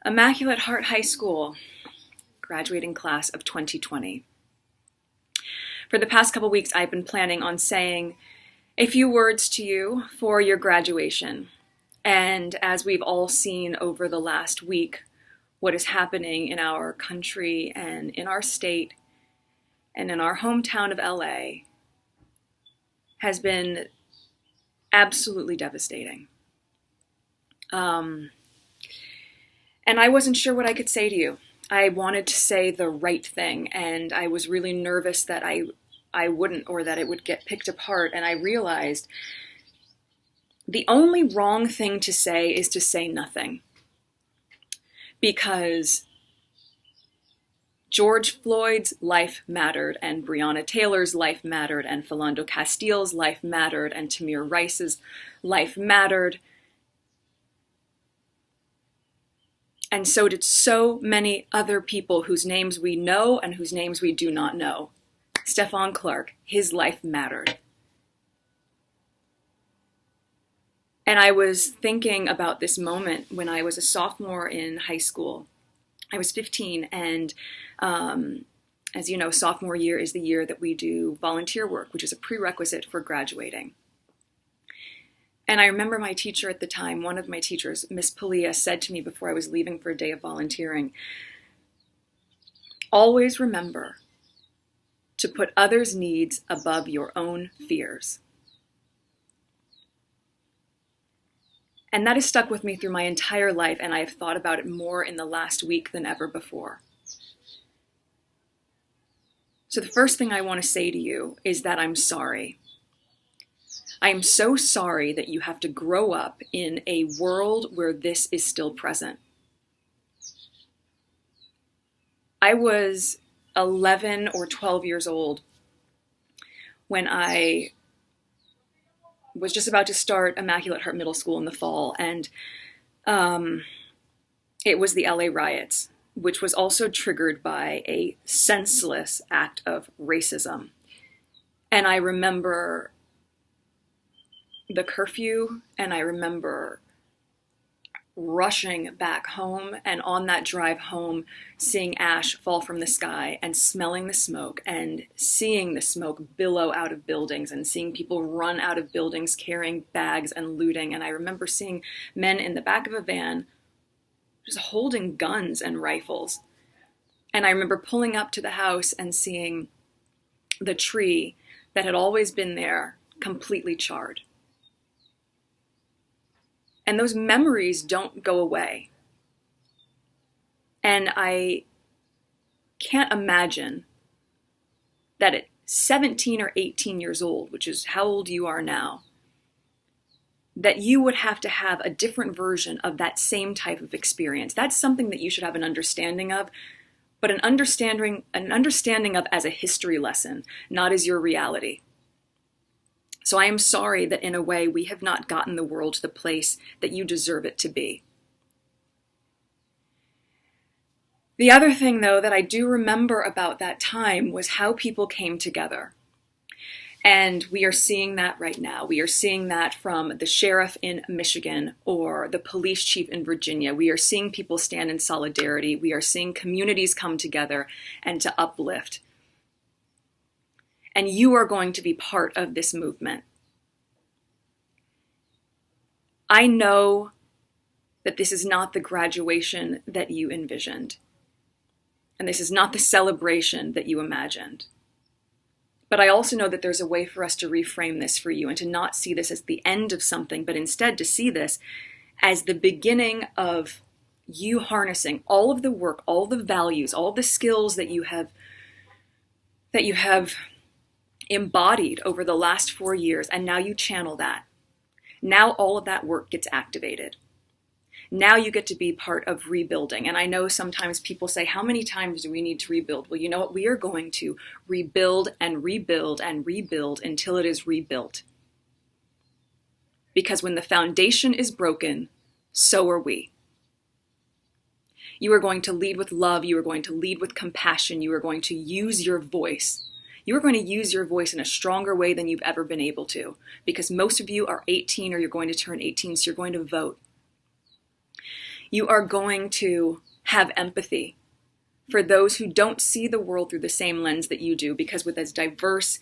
Immaculate Heart High School, graduating class of 2020. For the past couple weeks, I've been planning on saying a few words to you for your graduation. And as we've all seen over the last week, what is happening in our country and in our state and in our hometown of LA has been absolutely devastating. And I wasn't sure what I could say to you. I wanted to say the right thing, and I was really nervous that I wouldn't, or that it would get picked apart. And I realized the only wrong thing to say is to say nothing. Because George Floyd's life mattered, and Breonna Taylor's life mattered, and Philando Castile's life mattered, and Tamir Rice's life mattered. And so did so many other people whose names we know and whose names we do not know. Stephon Clark, his life mattered. And I was thinking about this moment when I was a sophomore in high school. I was 15, and as you know, sophomore year is the year that we do volunteer work, which is a prerequisite for graduating. And I remember my teacher at the time, one of my teachers, Miss Palia, said to me before I was leaving for a day of volunteering, always remember to put others' needs above your own fears. And that has stuck with me through my entire life, and I have thought about it more in the last week than ever before. So the first thing I want to say to you is that I'm sorry. I am so sorry that you have to grow up in a world where this is still present. I was 11 or 12 years old when I was just about to start Immaculate Heart Middle School in the fall, and it was the LA riots, which was also triggered by a senseless act of racism. And I remember the curfew, and I remember rushing back home, and on that drive home, seeing ash fall from the sky and smelling the smoke and seeing the smoke billow out of buildings and seeing people run out of buildings carrying bags and looting. And I remember seeing men in the back of a van just holding guns and rifles. And I remember pulling up to the house and seeing the tree that had always been there completely charred. And those memories don't go away. And I can't imagine that at 17 or 18 years old, which is how old you are now, that you would have to have a different version of that same type of experience. That's something that you should have an understanding of, but an understanding of as a history lesson, not as your reality. So I am sorry that in a way we have not gotten the world to the place that you deserve it to be. The other thing, though, that I do remember about that time was how people came together. And we are seeing that right now. We are seeing that from the sheriff in Michigan or the police chief in Virginia. We are seeing people stand in solidarity. We are seeing communities come together and to uplift. And you are going to be part of this movement. I know that this is not the graduation that you envisioned. And this is not the celebration that you imagined. But I also know that there's a way for us to reframe this for you and to not see this as the end of something, but instead to see this as the beginning of you harnessing all of the work, all the values, all the skills that you have embodied over the last 4 years, and now you channel that. Now all of that work gets activated. Now you get to be part of rebuilding. And I know sometimes people say, how many times do we need to rebuild? Well, you know what? We are going to rebuild and rebuild and rebuild until it is rebuilt. Because when the foundation is broken, so are we. You are going to lead with love. You are going to lead with compassion. You are going to use your voice. You are going to use your voice in a stronger way than you've ever been able to, because most of you are 18 or you're going to turn 18, so you're going to vote. You are going to have empathy for those who don't see the world through the same lens that you do, because with as diverse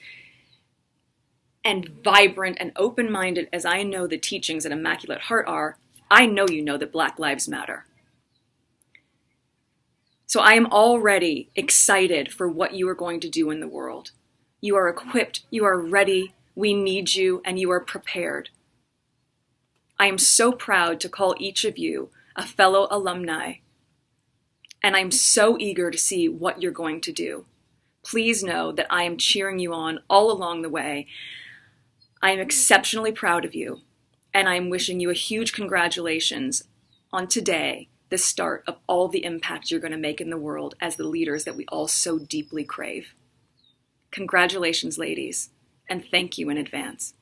and vibrant and open-minded as I know the teachings at Immaculate Heart are, I know you know that Black Lives Matter. So I am already excited for what you are going to do in the world. You are equipped, you are ready, we need you, and you are prepared. I am so proud to call each of you a fellow alumni, and I'm so eager to see what you're going to do. Please know that I am cheering you on all along the way. I am exceptionally proud of you, and I am wishing you a huge congratulations on today, the start of all the impact you're going to make in the world as the leaders that we all so deeply crave. Congratulations, ladies, and thank you in advance.